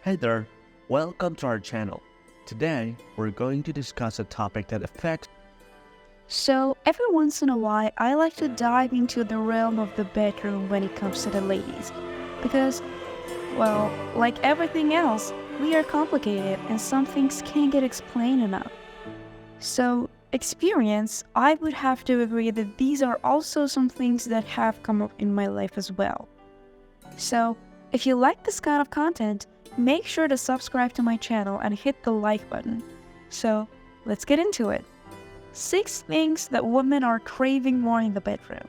Hey there, welcome to our channel. Today, we're going to discuss a topic that affects. So, every once in a while, I like to dive into the realm of the bedroom when it comes to the ladies. Because, well, like everything else, we are complicated and some things can't get explained enough. So, experience, I would have to agree that these are also some things that have come up in my life as well. So, if you like this kind of content, make sure to subscribe to my channel and hit the like button. So, let's get into it. 6 things that women are craving more in the bedroom.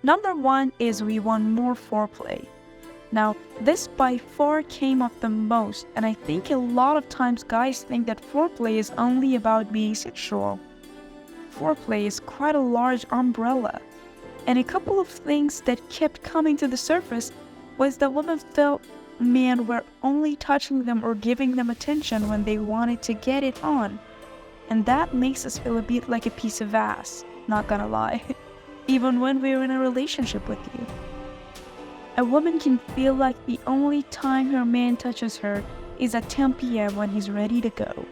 Number 1 is we want more foreplay. Now, this by far came up the most, and I think a lot of times guys think that foreplay is only about being sexual. Foreplay is quite a large umbrella, and a couple of things that kept coming to the surface was that women felt men were only touching them or giving them attention when they wanted to get it on. And that makes us feel a bit like a piece of ass, not gonna lie, even when we're in a relationship with you. A woman can feel like the only time her man touches her is at 10 p.m. when he's ready to go.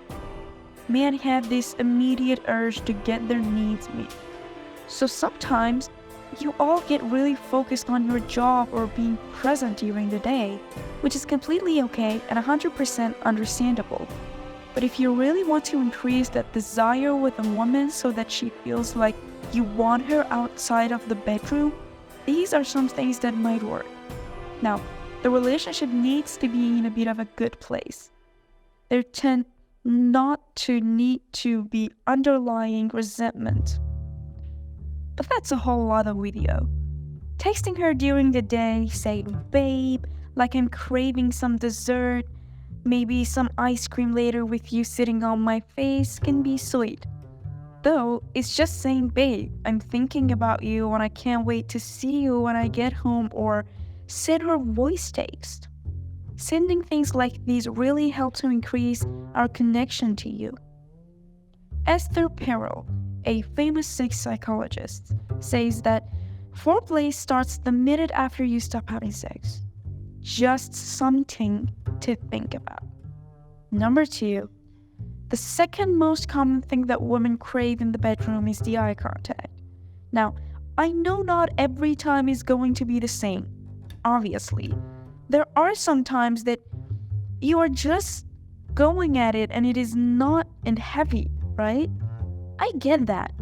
Men have this immediate urge to get their needs met. So sometimes, you all get really focused on your job or being present during the day, which is completely okay and 100% understandable. But if you really want to increase that desire with a woman so that she feels like you want her outside of the bedroom, these are some things that might work. Now, the relationship needs to be in a bit of a good place. There tend not to need to be underlying resentment. But that's a whole other video. Texting her during the day, saying, "Babe, like I'm craving some dessert, maybe some ice cream later with you sitting on my face," can be sweet. Though, it's just saying, "Babe, I'm thinking about you and I can't wait to see you when I get home," or send her voice text. Sending things like these really help to increase our connection to you. Esther Perel, a famous sex psychologist, says that foreplay starts the minute after you stop having sex. Just something to think about. Number 2, the second most common thing that women crave in the bedroom is the eye contact. Now, I know not every time is going to be the same, obviously. There are some times that you are just going at it and it is not and heavy, right? I get that.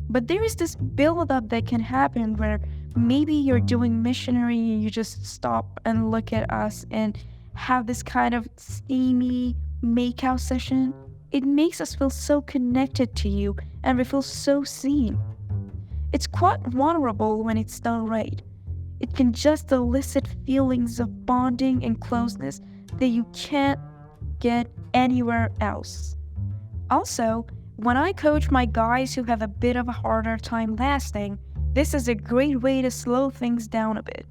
But there is this build-up that can happen where maybe you're doing missionary and you just stop and look at us and have this kind of steamy make-out session. It makes us feel so connected to you and we feel so seen. It's quite vulnerable when it's done right. It can just elicit feelings of bonding and closeness that you can't get anywhere else. Also, when I coach my guys who have a bit of a harder time lasting, this is a great way to slow things down a bit.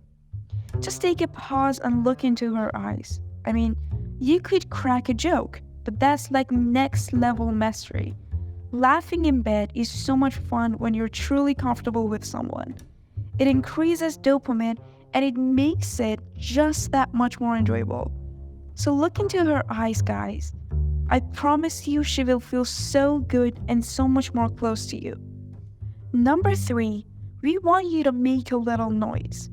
Just take a pause and look into her eyes. I mean, you could crack a joke, but that's like next level mastery. Laughing in bed is so much fun when you're truly comfortable with someone. It increases dopamine and it makes it just that much more enjoyable. So look into her eyes, guys. I promise you she will feel so good and so much more close to you. Number 3, we want you to make a little noise.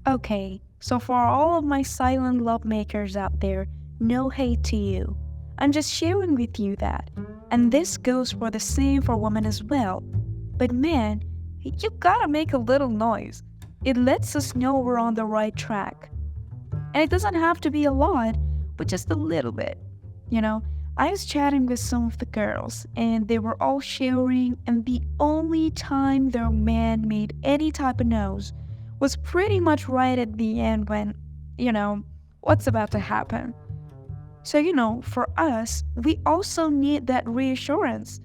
Okay, so for all of my silent love makers out there, no hate to you. I'm just sharing with you that. And this goes for the same for women as well. But man, you gotta make a little noise. It lets us know we're on the right track. And it doesn't have to be a lot, but just a little bit. You know, I was chatting with some of the girls and they were all sharing, and the only time their man made any type of noise was pretty much right at the end when, what's about to happen. So, for us, we also need that reassurance.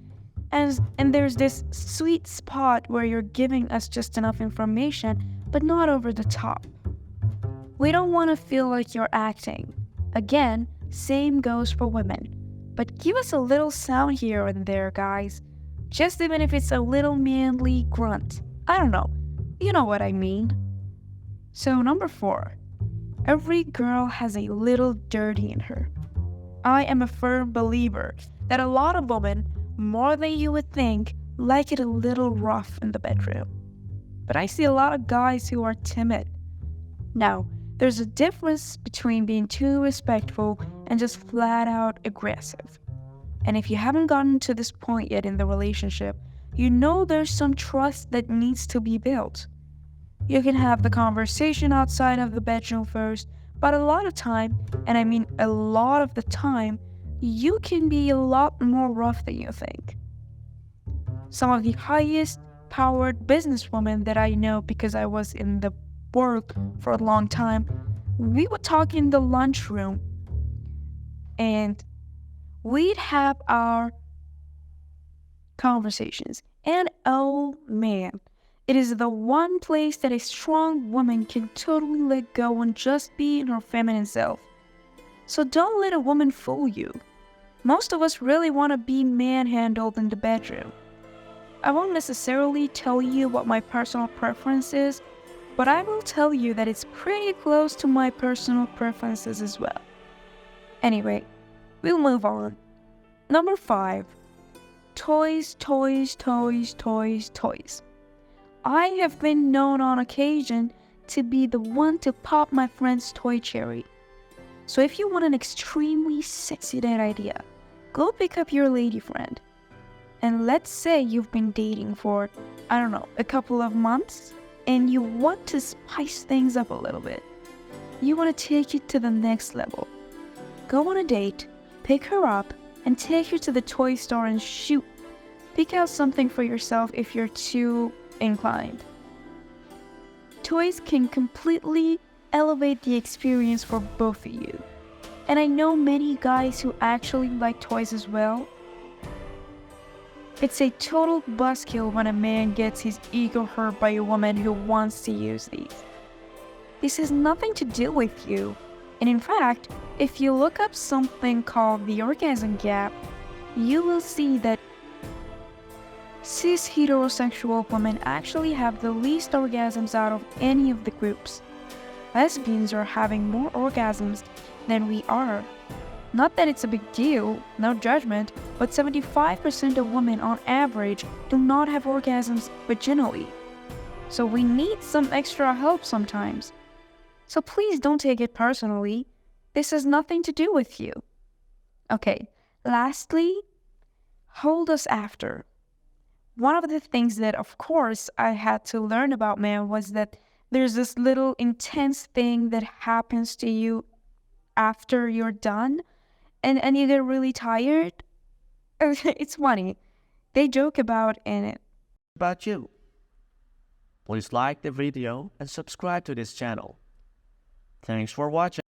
And there's this sweet spot where you're giving us just enough information, but not over the top. We don't want to feel like you're acting. Again, same goes for women. But give us a little sound here and there, guys. Just even if it's a little manly grunt. I don't know. You know what I mean. So number 4. Every girl has a little dirty in her. I am a firm believer that a lot of women, more than you would think, like it a little rough in the bedroom. But I see a lot of guys who are timid. Now, there's a difference between being too respectful and just flat out aggressive. And if you haven't gotten to this point yet in the relationship, you know there's some trust that needs to be built. You can have the conversation outside of the bedroom first, but a lot of time, and I mean a lot of the time, you can be a lot more rough than you think. Some of the highest powered businesswomen that I know, because I was in the work for a long time, we would talk in the lunchroom and we'd have our conversations. And oh man, it is the one place that a strong woman can totally let go and just be in her feminine self. So don't let a woman fool you. Most of us really want to be manhandled in the bedroom. I won't necessarily tell you what my personal preference is, but I will tell you that it's pretty close to my personal preferences as well. Anyway, we'll move on. Number 5. Toys, toys, toys, toys, toys. I have been known on occasion to be the one to pop my friend's toy cherry. So if you want an extremely sexy date idea, go pick up your lady friend. And let's say you've been dating for, I don't know, a couple of months, and you want to spice things up a little bit. You want to take it to the next level. Go on a date, pick her up, and take her to the toy store and shoot. Pick out something for yourself if you're too inclined. Toys can completely elevate the experience for both of you. And I know many guys who actually like toys as well. It's a total buzzkill when a man gets his ego hurt by a woman who wants to use these. This has nothing to do with you. And in fact, if you look up something called the orgasm gap, you will see that cis heterosexual women actually have the least orgasms out of any of the groups. Lesbians are having more orgasms than we are. Not that it's a big deal, no judgment, but 75% of women on average do not have orgasms vaginally. So we need some extra help sometimes. So please don't take it personally. This has nothing to do with you. Okay, lastly, hold us after. One of the things that, of course, I had to learn about men was that there's this little intense thing that happens to you after you're done, and you get really tired. It's funny. They joke about in it. About you. Please like the video and subscribe to this channel. Thanks for watching.